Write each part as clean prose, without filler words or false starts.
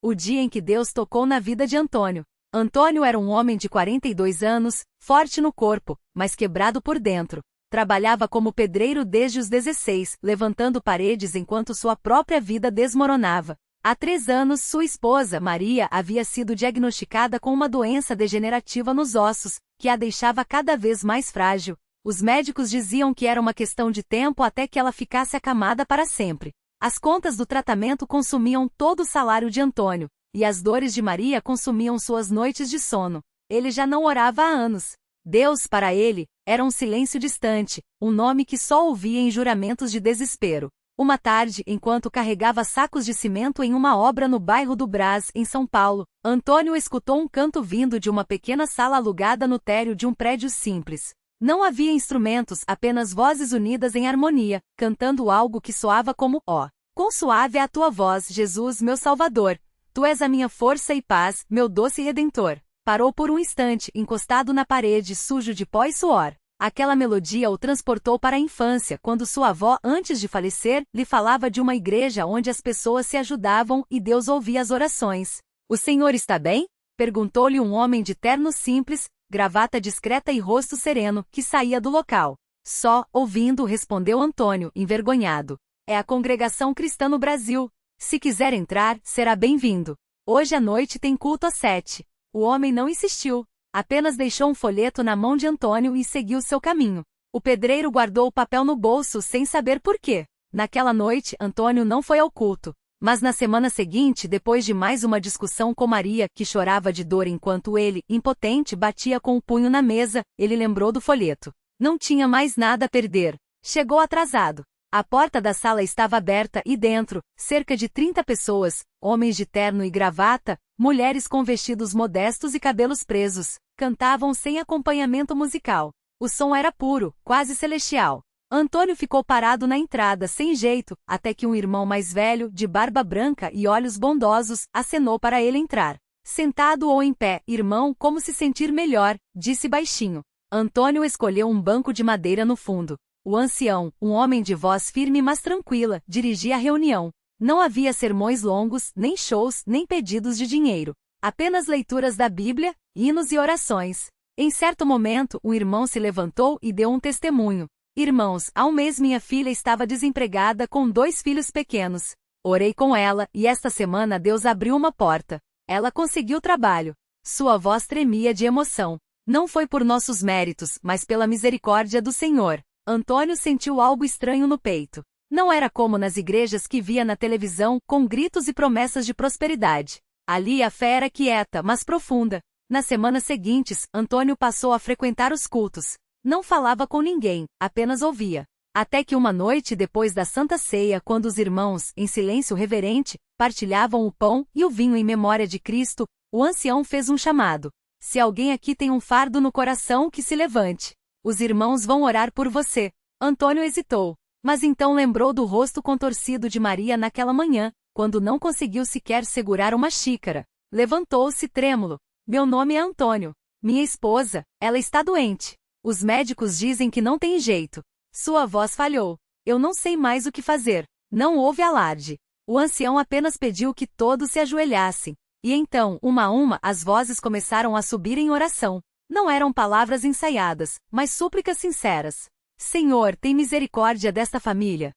o dia em que Deus tocou na vida de Antônio. Antônio era um homem de 42 anos, forte no corpo, mas quebrado por dentro. Trabalhava como pedreiro desde os 16, levantando paredes enquanto sua própria vida desmoronava. Há 3 anos, sua esposa, Maria, havia sido diagnosticada com uma doença degenerativa nos ossos, que a deixava cada vez mais frágil. Os médicos diziam que era uma questão de tempo até que ela ficasse acamada para sempre. As contas do tratamento consumiam todo o salário de Antônio, e as dores de Maria consumiam suas noites de sono. Ele já não orava há anos. Deus, para ele, era um silêncio distante, um nome que só ouvia em juramentos de desespero. Uma tarde, enquanto carregava sacos de cimento em uma obra no bairro do Brás, em São Paulo, Antônio escutou um canto vindo de uma pequena sala alugada no térreo de um prédio simples. Não havia instrumentos, apenas vozes unidas em harmonia, cantando algo que soava como: ó, quão suave é a tua voz, Jesus, meu Salvador. Tu és a minha força e paz, meu doce Redentor. Parou por um instante, encostado na parede, sujo de pó e suor. Aquela melodia o transportou para a infância, quando sua avó, antes de falecer, lhe falava de uma igreja onde as pessoas se ajudavam e Deus ouvia as orações. O senhor está bem? Perguntou-lhe um homem de terno simples, gravata discreta e rosto sereno, que saía do local. Só, ouvindo, respondeu Antônio, envergonhado. É a congregação cristã no Brasil. Se quiser entrar, será bem-vindo. Hoje à noite tem culto às 7. O homem não insistiu. Apenas deixou um folheto na mão de Antônio e seguiu seu caminho. O pedreiro guardou o papel no bolso sem saber por quê. Naquela noite, Antônio não foi ao culto. Mas na semana seguinte, depois de mais uma discussão com Maria, que chorava de dor enquanto ele, impotente, batia com o punho na mesa, ele lembrou do folheto. Não tinha mais nada a perder. Chegou atrasado. A porta da sala estava aberta e dentro, cerca de 30 pessoas, homens de terno e gravata, mulheres com vestidos modestos e cabelos presos, cantavam sem acompanhamento musical. O som era puro, quase celestial. Antônio ficou parado na entrada, sem jeito, até que um irmão mais velho, de barba branca e olhos bondosos, acenou para ele entrar. Sentado ou em pé, irmão, como se sentir melhor, disse baixinho. Antônio escolheu um banco de madeira no fundo. O ancião, um homem de voz firme mas tranquila, dirigia a reunião. Não havia sermões longos, nem shows, nem pedidos de dinheiro. Apenas leituras da Bíblia, hinos e orações. Em certo momento, um irmão se levantou e deu um testemunho. Irmãos, há um mês minha filha estava desempregada com 2 filhos pequenos. Orei com ela, e esta semana Deus abriu uma porta. Ela conseguiu trabalho. Sua voz tremia de emoção. Não foi por nossos méritos, mas pela misericórdia do Senhor. Antônio sentiu algo estranho no peito. Não era como nas igrejas que via na televisão, com gritos e promessas de prosperidade. Ali a fé era quieta, mas profunda. Nas semanas seguintes, Antônio passou a frequentar os cultos. Não falava com ninguém, apenas ouvia. Até que uma noite depois da Santa Ceia, quando os irmãos, em silêncio reverente, partilhavam o pão e o vinho em memória de Cristo, o ancião fez um chamado. Se alguém aqui tem um fardo no coração, que se levante. Os irmãos vão orar por você. Antônio hesitou, mas então lembrou do rosto contorcido de Maria naquela manhã, quando não conseguiu sequer segurar uma xícara. Levantou-se trêmulo. Meu nome é Antônio. Minha esposa, ela está doente. Os médicos dizem que não tem jeito. Sua voz falhou. Eu não sei mais o que fazer. Não houve alarde. O ancião apenas pediu que todos se ajoelhassem. E então, uma a uma, as vozes começaram a subir em oração. Não eram palavras ensaiadas, mas súplicas sinceras. Senhor, tem misericórdia desta família.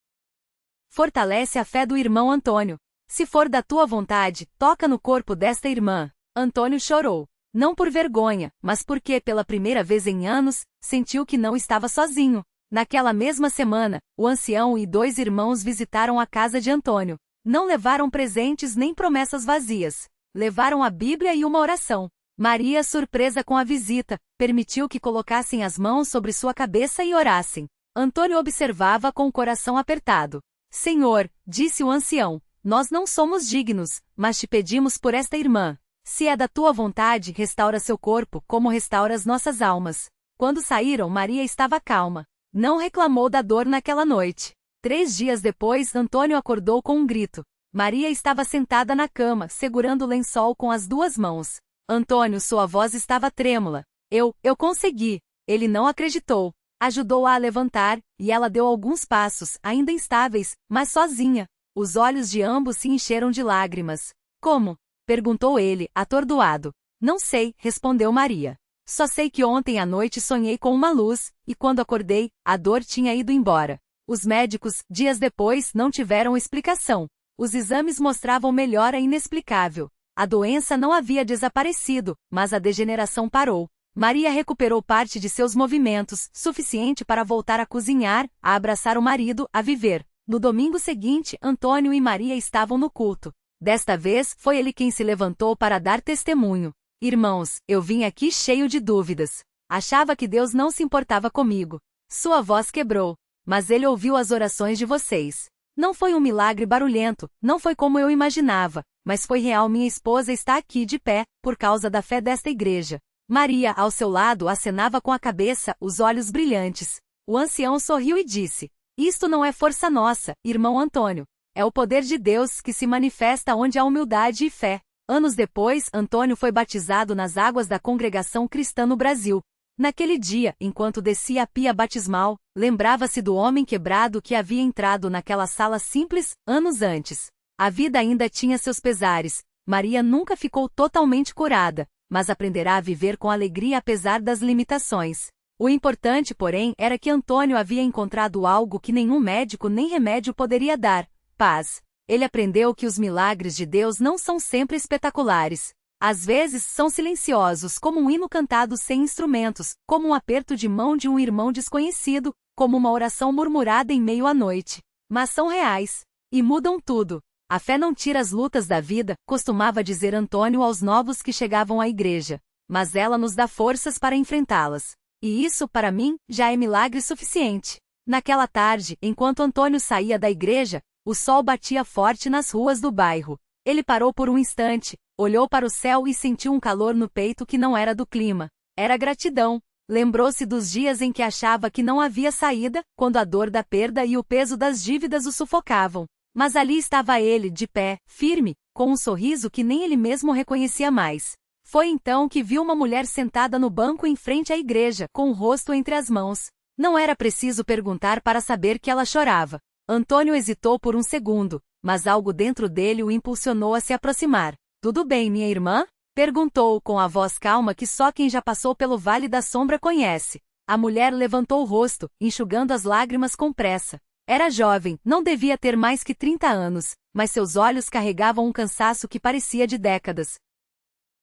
Fortalece a fé do irmão Antônio. Se for da tua vontade, toca no corpo desta irmã. Antônio chorou. Não por vergonha, mas porque, pela primeira vez em anos, sentiu que não estava sozinho. Naquela mesma semana, o ancião e 2 irmãos visitaram a casa de Antônio. Não levaram presentes nem promessas vazias. Levaram a Bíblia e uma oração. Maria, surpresa com a visita, permitiu que colocassem as mãos sobre sua cabeça e orassem. Antônio observava com o coração apertado. Senhor, disse o ancião, nós não somos dignos, mas te pedimos por esta irmã. Se é da tua vontade, restaura seu corpo, como restaura as nossas almas. Quando saíram, Maria estava calma. Não reclamou da dor naquela noite. 3 dias depois, Antônio acordou com um grito. Maria estava sentada na cama, segurando o lençol com as 2 mãos. Antônio, sua voz estava trêmula. Eu consegui. Ele não acreditou. Ajudou-a a levantar, e ela deu alguns passos, ainda instáveis, mas sozinha. Os olhos de ambos se encheram de lágrimas. Como? Perguntou ele, atordoado. Não sei, respondeu Maria. Só sei que ontem à noite sonhei com uma luz, e quando acordei, a dor tinha ido embora. Os médicos, dias depois, não tiveram explicação. Os exames mostravam melhora inexplicável. A doença não havia desaparecido, mas a degeneração parou. Maria recuperou parte de seus movimentos, suficiente para voltar a cozinhar, a abraçar o marido, a viver. No domingo seguinte, Antônio e Maria estavam no culto. Desta vez, foi ele quem se levantou para dar testemunho. Irmãos, eu vim aqui cheio de dúvidas. Achava que Deus não se importava comigo. Sua voz quebrou. Mas ele ouviu as orações de vocês. Não foi um milagre barulhento, não foi como eu imaginava, mas foi real. Minha esposa está aqui de pé, por causa da fé desta igreja. Maria, ao seu lado, acenava com a cabeça, os olhos brilhantes. O ancião sorriu e disse: Isto não é força nossa, irmão Antônio. É o poder de Deus que se manifesta onde há humildade e fé. Anos depois, Antônio foi batizado nas águas da Congregação Cristã no Brasil. Naquele dia, enquanto descia a pia batismal, lembrava-se do homem quebrado que havia entrado naquela sala simples, anos antes. A vida ainda tinha seus pesares. Maria nunca ficou totalmente curada, mas aprenderá a viver com alegria apesar das limitações. O importante, porém, era que Antônio havia encontrado algo que nenhum médico nem remédio poderia dar: paz. Ele aprendeu que os milagres de Deus não são sempre espetaculares. Às vezes são silenciosos, como um hino cantado sem instrumentos, como um aperto de mão de um irmão desconhecido, como uma oração murmurada em meio à noite. Mas são reais. E mudam tudo. A fé não tira as lutas da vida, costumava dizer Antônio aos novos que chegavam à igreja. Mas ela nos dá forças para enfrentá-las. E isso, para mim, já é milagre suficiente. Naquela tarde, enquanto Antônio saía da igreja, o sol batia forte nas ruas do bairro. Ele parou por um instante, olhou para o céu e sentiu um calor no peito que não era do clima. Era gratidão. Lembrou-se dos dias em que achava que não havia saída, quando a dor da perda e o peso das dívidas o sufocavam. Mas ali estava ele, de pé, firme, com um sorriso que nem ele mesmo reconhecia mais. Foi então que viu uma mulher sentada no banco em frente à igreja, com o rosto entre as mãos. Não era preciso perguntar para saber que ela chorava. Antônio hesitou por um segundo, mas algo dentro dele o impulsionou a se aproximar. Tudo bem, minha irmã? Perguntou com a voz calma que só quem já passou pelo Vale da Sombra conhece. A mulher levantou o rosto, enxugando as lágrimas com pressa. Era jovem, não devia ter mais que 30 anos, mas seus olhos carregavam um cansaço que parecia de décadas.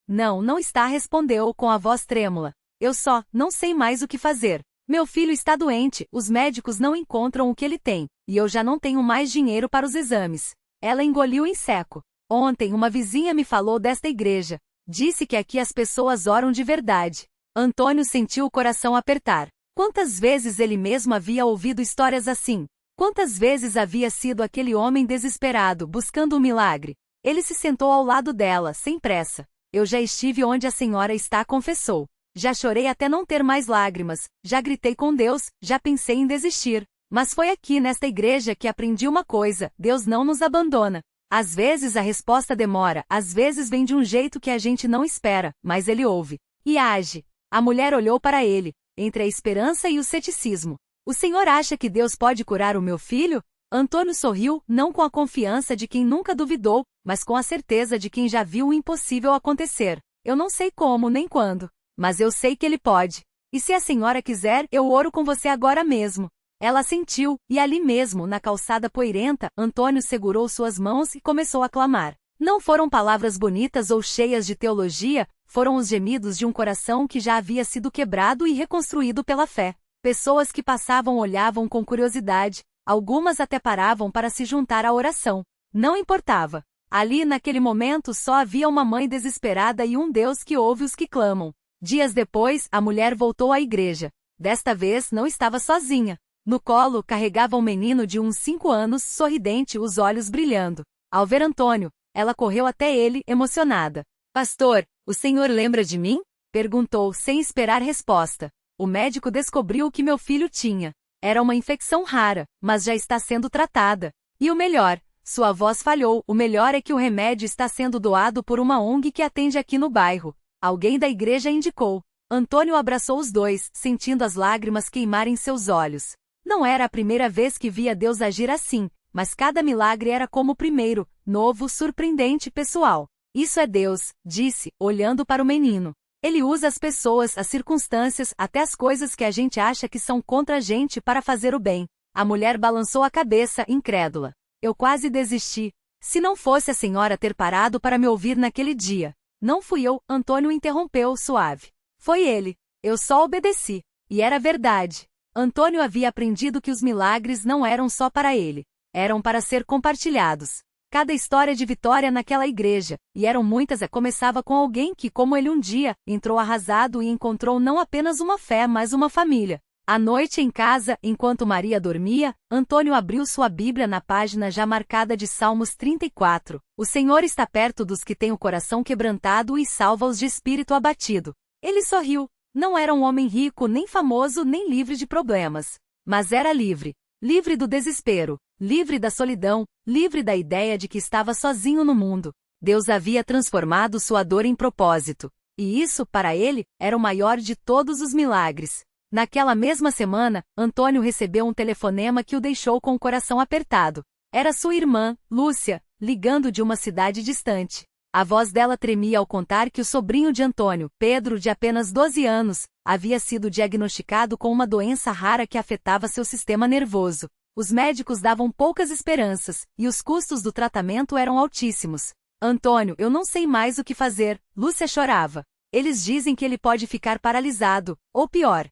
Não está, respondeu com a voz trêmula. Eu só não sei mais o que fazer. Meu filho está doente, os médicos não encontram o que ele tem, e eu já não tenho mais dinheiro para os exames. Ela engoliu em seco. Ontem uma vizinha me falou desta igreja. Disse que aqui as pessoas oram de verdade. Antônio sentiu o coração apertar. Quantas vezes ele mesmo havia ouvido histórias assim? Quantas vezes havia sido aquele homem desesperado, buscando um milagre? Ele se sentou ao lado dela, sem pressa. Eu já estive onde a senhora está, confessou. Já chorei até não ter mais lágrimas, já gritei com Deus, já pensei em desistir. Mas foi aqui nesta igreja que aprendi uma coisa: Deus não nos abandona. Às vezes a resposta demora, às vezes vem de um jeito que a gente não espera, mas ele ouve. E age. A mulher olhou para ele, entre a esperança e o ceticismo. O senhor acha que Deus pode curar o meu filho? Antônio sorriu, não com a confiança de quem nunca duvidou, mas com a certeza de quem já viu o impossível acontecer. Eu não sei como nem quando, mas eu sei que ele pode. E se a senhora quiser, eu oro com você agora mesmo. Ela sentiu, e ali mesmo, na calçada poeirenta, Antônio segurou suas mãos e começou a clamar. Não foram palavras bonitas ou cheias de teologia, foram os gemidos de um coração que já havia sido quebrado e reconstruído pela fé. Pessoas que passavam olhavam com curiosidade, algumas até paravam para se juntar à oração. Não importava. Ali naquele momento só havia uma mãe desesperada e um Deus que ouve os que clamam. Dias depois, a mulher voltou à igreja. Desta vez não estava sozinha. No colo carregava um menino de uns 5 anos, sorridente, os olhos brilhando. Ao ver Antônio, ela correu até ele, emocionada. Pastor, o senhor lembra de mim? Perguntou, sem esperar resposta. O médico descobriu o que meu filho tinha. Era uma infecção rara, mas já está sendo tratada. E o melhor, sua voz falhou, o melhor é que o remédio está sendo doado por uma ONG que atende aqui no bairro. Alguém da igreja indicou. Antônio abraçou os dois, sentindo as lágrimas queimarem seus olhos. Não era a primeira vez que via Deus agir assim, mas cada milagre era como o primeiro, novo, surpreendente e pessoal. Isso é Deus, disse, olhando para o menino. Ele usa as pessoas, as circunstâncias, até as coisas que a gente acha que são contra a gente para fazer o bem. A mulher balançou a cabeça, incrédula. Eu quase desisti. Se não fosse a senhora ter parado para me ouvir naquele dia. Não fui eu, Antônio interrompeu, suave. Foi ele. Eu só obedeci. E era verdade. Antônio havia aprendido que os milagres não eram só para ele. Eram para ser compartilhados. Cada história de vitória naquela igreja, e eram muitas, começava com alguém que, como ele um dia, entrou arrasado e encontrou não apenas uma fé, mas uma família. À noite em casa, enquanto Maria dormia, Antônio abriu sua Bíblia na página já marcada de Salmos 34. O Senhor está perto dos que têm o coração quebrantado e salva-os de espírito abatido. Ele sorriu. Não era um homem rico, nem famoso, nem livre de problemas. Mas era livre. Livre do desespero. Livre da solidão. Livre da ideia de que estava sozinho no mundo. Deus havia transformado sua dor em propósito. E isso, para ele, era o maior de todos os milagres. Naquela mesma semana, Antônio recebeu um telefonema que o deixou com o coração apertado. Era sua irmã, Lúcia, ligando de uma cidade distante. A voz dela tremia ao contar que o sobrinho de Antônio, Pedro, de apenas 12 anos, havia sido diagnosticado com uma doença rara que afetava seu sistema nervoso. Os médicos davam poucas esperanças, e os custos do tratamento eram altíssimos. Antônio, eu não sei mais o que fazer, Lúcia chorava. Eles dizem que ele pode ficar paralisado, ou pior.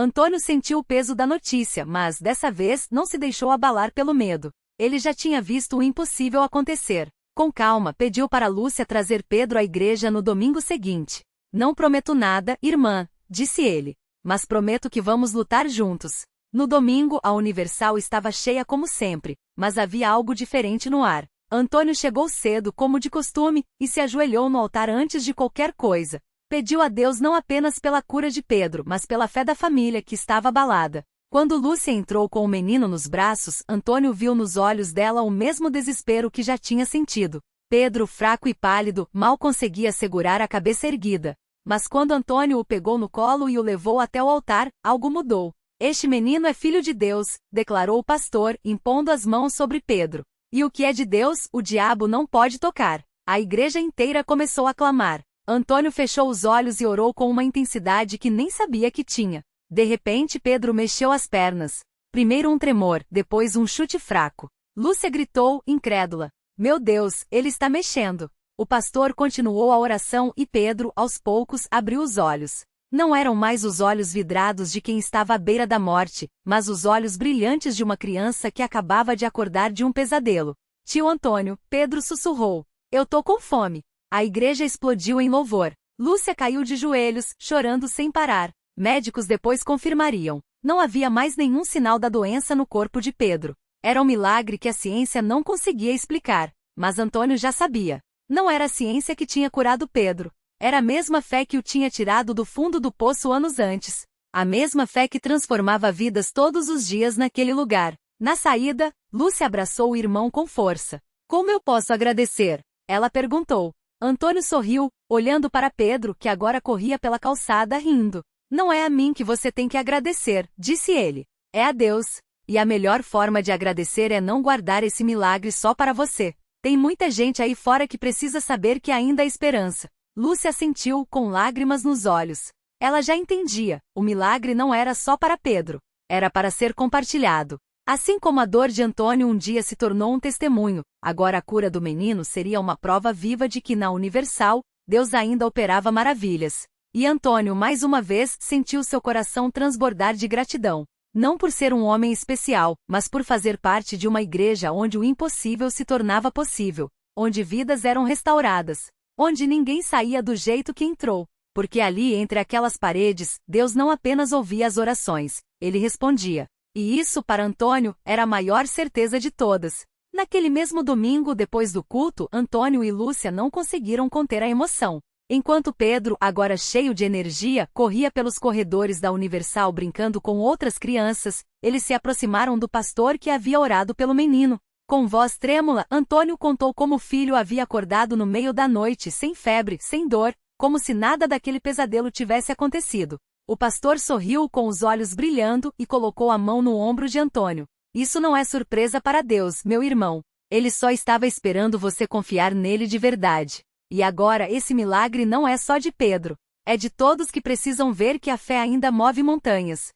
Antônio sentiu o peso da notícia, mas, dessa vez, não se deixou abalar pelo medo. Ele já tinha visto o impossível acontecer. Com calma, pediu para Lúcia trazer Pedro à igreja no domingo seguinte. Não prometo nada, irmã, disse ele. Mas prometo que vamos lutar juntos. No domingo, a Universal estava cheia como sempre, mas havia algo diferente no ar. Antônio chegou cedo, como de costume, e se ajoelhou no altar antes de qualquer coisa. Pediu a Deus não apenas pela cura de Pedro, mas pela fé da família que estava abalada. Quando Lúcia entrou com o menino nos braços, Antônio viu nos olhos dela o mesmo desespero que já tinha sentido. Pedro, fraco e pálido, mal conseguia segurar a cabeça erguida. Mas quando Antônio o pegou no colo e o levou até o altar, algo mudou. Este menino é filho de Deus, declarou o pastor, impondo as mãos sobre Pedro. E o que é de Deus, o diabo não pode tocar. A igreja inteira começou a clamar. Antônio fechou os olhos e orou com uma intensidade que nem sabia que tinha. De repente Pedro mexeu as pernas. Primeiro um tremor, depois um chute fraco. Lúcia gritou, incrédula. Meu Deus, ele está mexendo. O pastor continuou a oração e Pedro, aos poucos, abriu os olhos. Não eram mais os olhos vidrados de quem estava à beira da morte, mas os olhos brilhantes de uma criança que acabava de acordar de um pesadelo. Tio Antônio, Pedro sussurrou. Eu tô com fome. A igreja explodiu em louvor. Lúcia caiu de joelhos, chorando sem parar. Médicos depois confirmariam. Não havia mais nenhum sinal da doença no corpo de Pedro. Era um milagre que a ciência não conseguia explicar. Mas Antônio já sabia. Não era a ciência que tinha curado Pedro. Era a mesma fé que o tinha tirado do fundo do poço anos antes. A mesma fé que transformava vidas todos os dias naquele lugar. Na saída, Lúcia abraçou o irmão com força. Como eu posso agradecer? Ela perguntou. Antônio sorriu, olhando para Pedro, que agora corria pela calçada rindo. Não é a mim que você tem que agradecer, disse ele. É a Deus. E a melhor forma de agradecer é não guardar esse milagre só para você. Tem muita gente aí fora que precisa saber que ainda há esperança. Lúcia sentiu, com lágrimas nos olhos. Ela já entendia, o milagre não era só para Pedro. Era para ser compartilhado. Assim como a dor de Antônio um dia se tornou um testemunho, agora a cura do menino seria uma prova viva de que na Universal, Deus ainda operava maravilhas. E Antônio mais uma vez sentiu seu coração transbordar de gratidão. Não por ser um homem especial, mas por fazer parte de uma igreja onde o impossível se tornava possível, onde vidas eram restauradas, onde ninguém saía do jeito que entrou, porque ali entre aquelas paredes, Deus não apenas ouvia as orações, ele respondia. E isso para Antônio era a maior certeza de todas. Naquele mesmo domingo depois do culto, Antônio e Lúcia não conseguiram conter a emoção. Enquanto Pedro, agora cheio de energia, corria pelos corredores da Universal brincando com outras crianças, eles se aproximaram do pastor que havia orado pelo menino. Com voz trêmula, Antônio contou como o filho havia acordado no meio da noite, sem febre, sem dor, como se nada daquele pesadelo tivesse acontecido. O pastor sorriu com os olhos brilhando e colocou a mão no ombro de Antônio. Isso não é surpresa para Deus, meu irmão. Ele só estava esperando você confiar nele de verdade. E agora esse milagre não é só de Pedro. É de todos que precisam ver que a fé ainda move montanhas.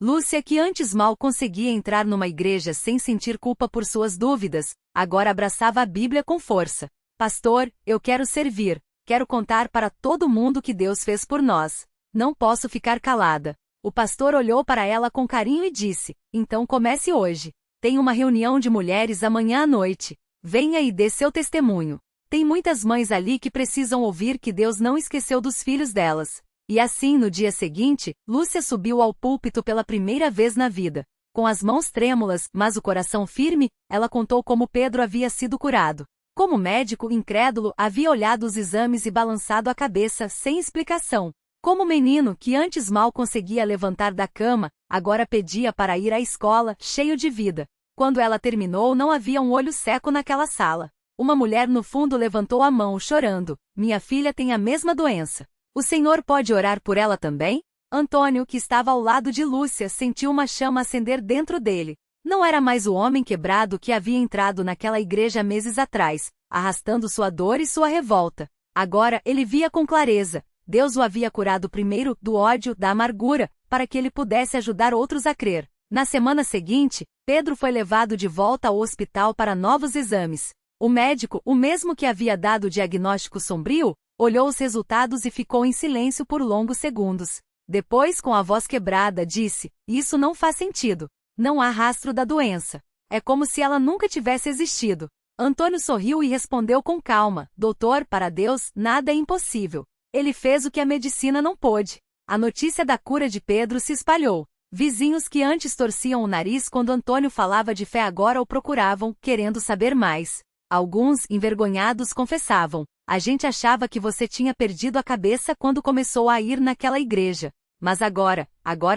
Lúcia, que antes mal conseguia entrar numa igreja sem sentir culpa por suas dúvidas, agora abraçava a Bíblia com força. Pastor, eu quero servir. Quero contar para todo mundo o que Deus fez por nós. Não posso ficar calada. O pastor olhou para ela com carinho e disse: então comece hoje. Tem uma reunião de mulheres amanhã à noite. Venha e dê seu testemunho. Tem muitas mães ali que precisam ouvir que Deus não esqueceu dos filhos delas. E assim, no dia seguinte, Lúcia subiu ao púlpito pela primeira vez na vida. Com as mãos trêmulas, mas o coração firme, ela contou como Pedro havia sido curado. Como médico incrédulo havia olhado os exames e balançado a cabeça sem explicação. Como o menino que antes mal conseguia levantar da cama, agora pedia para ir à escola, cheio de vida. Quando ela terminou, não havia um olho seco naquela sala. Uma mulher no fundo levantou a mão, chorando. Minha filha tem a mesma doença. O senhor pode orar por ela também? Antônio, que estava ao lado de Lúcia, sentiu uma chama acender dentro dele. Não era mais o homem quebrado que havia entrado naquela igreja meses atrás, arrastando sua dor e sua revolta. Agora ele via com clareza. Deus o havia curado primeiro do ódio, da amargura, para que ele pudesse ajudar outros a crer. Na semana seguinte, Pedro foi levado de volta ao hospital para novos exames. O médico, o mesmo que havia dado o diagnóstico sombrio, olhou os resultados e ficou em silêncio por longos segundos. Depois, com a voz quebrada, disse: isso não faz sentido. Não há rastro da doença. É como se ela nunca tivesse existido. Antônio sorriu e respondeu com calma: doutor, para Deus, nada é impossível. Ele fez o que a medicina não pôde. A notícia da cura de Pedro se espalhou. Vizinhos que antes torciam o nariz quando Antônio falava de fé agora o procuravam, querendo saber mais. Alguns, envergonhados, confessavam: a gente achava que você tinha perdido a cabeça quando começou a ir naquela igreja. Mas agora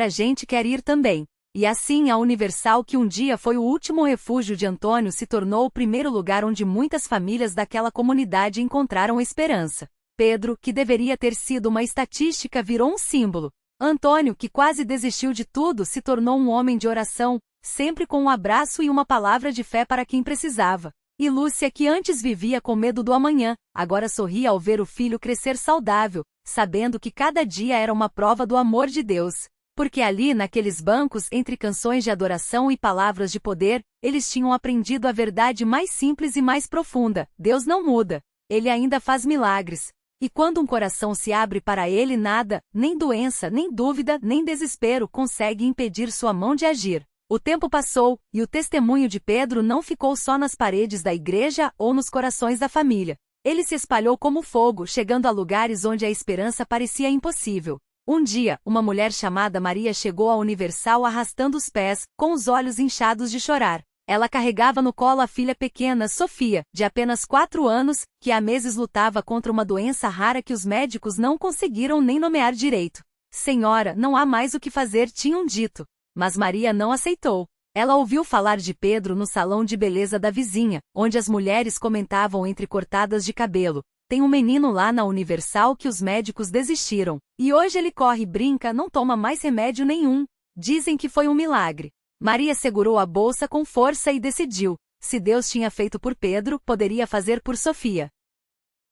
a gente quer ir também. E assim a Universal, que um dia foi o último refúgio de Antônio, se tornou o primeiro lugar onde muitas famílias daquela comunidade encontraram esperança. Pedro, que deveria ter sido uma estatística, virou um símbolo. Antônio, que quase desistiu de tudo, se tornou um homem de oração, sempre com um abraço e uma palavra de fé para quem precisava. E Lúcia, que antes vivia com medo do amanhã, agora sorria ao ver o filho crescer saudável, sabendo que cada dia era uma prova do amor de Deus. Porque ali, naqueles bancos, entre canções de adoração e palavras de poder, eles tinham aprendido a verdade mais simples e mais profunda: Deus não muda. Ele ainda faz milagres. E quando um coração se abre para ele, nada, nem doença, nem dúvida, nem desespero consegue impedir sua mão de agir. O tempo passou, e o testemunho de Pedro não ficou só nas paredes da igreja ou nos corações da família. Ele se espalhou como fogo, chegando a lugares onde a esperança parecia impossível. Um dia, uma mulher chamada Maria chegou à Universal arrastando os pés, com os olhos inchados de chorar. Ela carregava no colo a filha pequena, Sofia, de apenas 4 anos, que há meses lutava contra uma doença rara que os médicos não conseguiram nem nomear direito. Senhora, não há mais o que fazer, tinham dito. Mas Maria não aceitou. Ela ouviu falar de Pedro no salão de beleza da vizinha, onde as mulheres comentavam entre cortadas de cabelo: tem um menino lá na Universal que os médicos desistiram. E hoje ele corre e brinca, não toma mais remédio nenhum. Dizem que foi um milagre. Maria segurou a bolsa com força e decidiu: se Deus tinha feito por Pedro, poderia fazer por Sofia.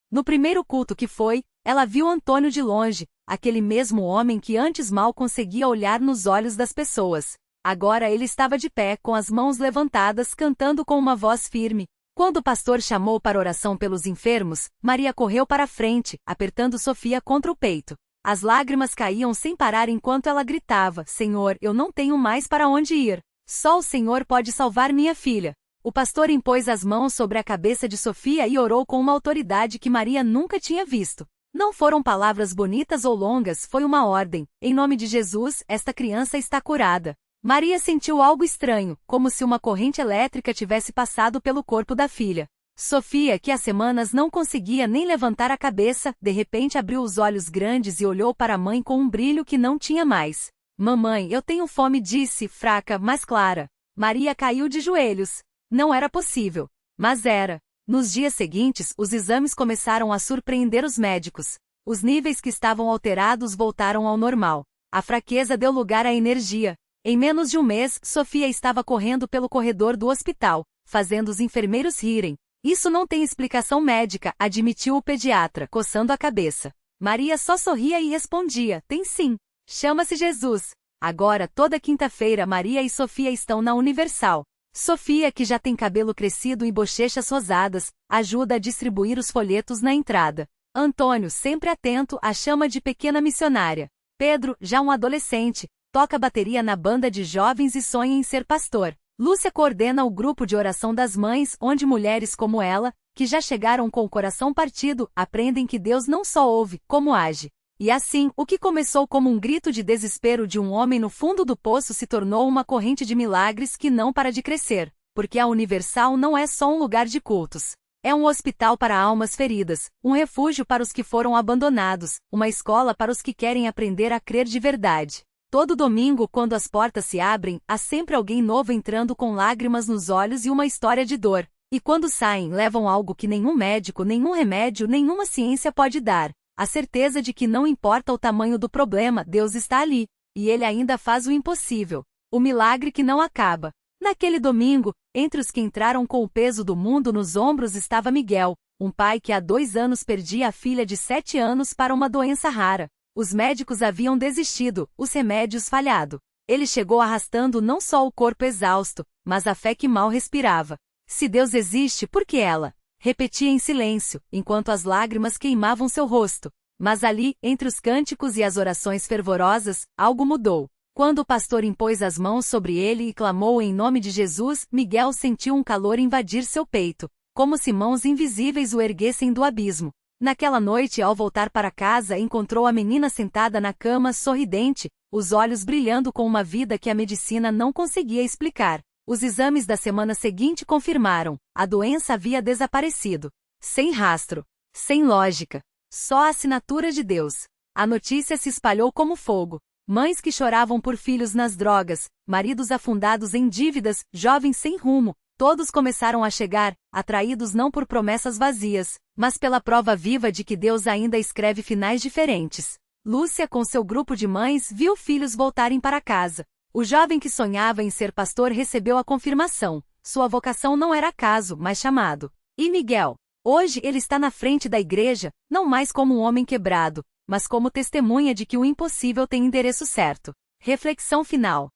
No primeiro culto que foi, ela viu Antônio de longe, aquele mesmo homem que antes mal conseguia olhar nos olhos das pessoas. Agora ele estava de pé, com as mãos levantadas, cantando com uma voz firme. Quando o pastor chamou para oração pelos enfermos, Maria correu para a frente, apertando Sofia contra o peito. As lágrimas caíam sem parar enquanto ela gritava: Senhor, eu não tenho mais para onde ir. Só o Senhor pode salvar minha filha. O pastor impôs as mãos sobre a cabeça de Sofia e orou com uma autoridade que Maria nunca tinha visto. Não foram palavras bonitas ou longas, foi uma ordem: em nome de Jesus, esta criança está curada. Maria sentiu algo estranho, como se uma corrente elétrica tivesse passado pelo corpo da filha. Sofia, que há semanas não conseguia nem levantar a cabeça, de repente abriu os olhos grandes e olhou para a mãe com um brilho que não tinha mais. Mamãe, eu tenho fome, disse, fraca, mas clara. Maria caiu de joelhos. Não era possível. Mas era. Nos dias seguintes, os exames começaram a surpreender os médicos. Os níveis que estavam alterados voltaram ao normal. A fraqueza deu lugar à energia. Em menos de um mês, Sofia estava correndo pelo corredor do hospital, fazendo os enfermeiros rirem. Isso não tem explicação médica, admitiu o pediatra, coçando a cabeça. Maria só sorria e respondia, tem sim. Chama-se Jesus. Agora, toda quinta-feira, Maria e Sofia estão na Universal. Sofia, que já tem cabelo crescido e bochechas rosadas, ajuda a distribuir os folhetos na entrada. Antônio, sempre atento, a chama de pequena missionária. Pedro, já um adolescente, toca bateria na banda de jovens e sonha em ser pastor. Lúcia coordena o grupo de oração das mães, onde mulheres como ela, que já chegaram com o coração partido, aprendem que Deus não só ouve, como age. E assim, o que começou como um grito de desespero de um homem no fundo do poço se tornou uma corrente de milagres que não para de crescer, porque a Universal não é só um lugar de cultos. É um hospital para almas feridas, um refúgio para os que foram abandonados, uma escola para os que querem aprender a crer de verdade. Todo domingo, quando as portas se abrem, há sempre alguém novo entrando com lágrimas nos olhos e uma história de dor. E quando saem, levam algo que nenhum médico, nenhum remédio, nenhuma ciência pode dar. A certeza de que não importa o tamanho do problema, Deus está ali. E Ele ainda faz o impossível. O milagre que não acaba. Naquele domingo, entre os que entraram com o peso do mundo nos ombros estava Miguel, um pai que há 2 anos perdia a filha de 7 anos para uma doença rara. Os médicos haviam desistido, os remédios falhado. Ele chegou arrastando não só o corpo exausto, mas a fé que mal respirava. Se Deus existe, por que ela? Repetia em silêncio, enquanto as lágrimas queimavam seu rosto. Mas ali, entre os cânticos e as orações fervorosas, algo mudou. Quando o pastor impôs as mãos sobre ele e clamou em nome de Jesus, Miguel sentiu um calor invadir seu peito, como se mãos invisíveis o erguessem do abismo. Naquela noite, ao voltar para casa, encontrou a menina sentada na cama, sorridente, os olhos brilhando com uma vida que a medicina não conseguia explicar. Os exames da semana seguinte confirmaram, a doença havia desaparecido. Sem rastro. Sem lógica. Só a assinatura de Deus. A notícia se espalhou como fogo. Mães que choravam por filhos nas drogas, maridos afundados em dívidas, jovens sem rumo, todos começaram a chegar, atraídos não por promessas vazias, mas pela prova viva de que Deus ainda escreve finais diferentes. Lúcia, com seu grupo de mães, viu filhos voltarem para casa. O jovem que sonhava em ser pastor recebeu a confirmação. Sua vocação não era acaso, mas chamado. E Miguel? Hoje ele está na frente da igreja, não mais como um homem quebrado, mas como testemunha de que o impossível tem endereço certo. Reflexão final.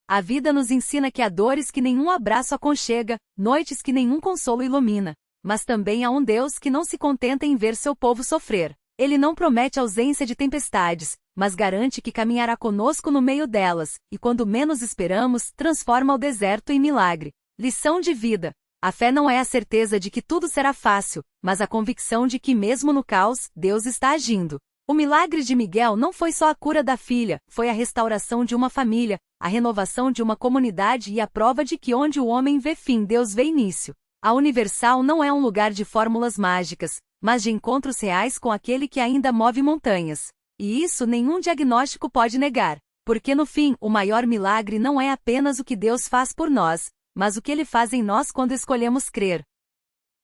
A vida nos ensina que há dores que nenhum abraço aconchega, noites que nenhum consolo ilumina. Mas também há um Deus que não se contenta em ver seu povo sofrer. Ele não promete ausência de tempestades, mas garante que caminhará conosco no meio delas, e quando menos esperamos, transforma o deserto em milagre. Lição de vida. A fé não é a certeza de que tudo será fácil, mas a convicção de que mesmo no caos, Deus está agindo. O milagre de Miguel não foi só a cura da filha, foi a restauração de uma família, a renovação de uma comunidade e a prova de que onde o homem vê fim, Deus vê início. A Universal não é um lugar de fórmulas mágicas, mas de encontros reais com aquele que ainda move montanhas. E isso nenhum diagnóstico pode negar, porque no fim, o maior milagre não é apenas o que Deus faz por nós, mas o que Ele faz em nós quando escolhemos crer.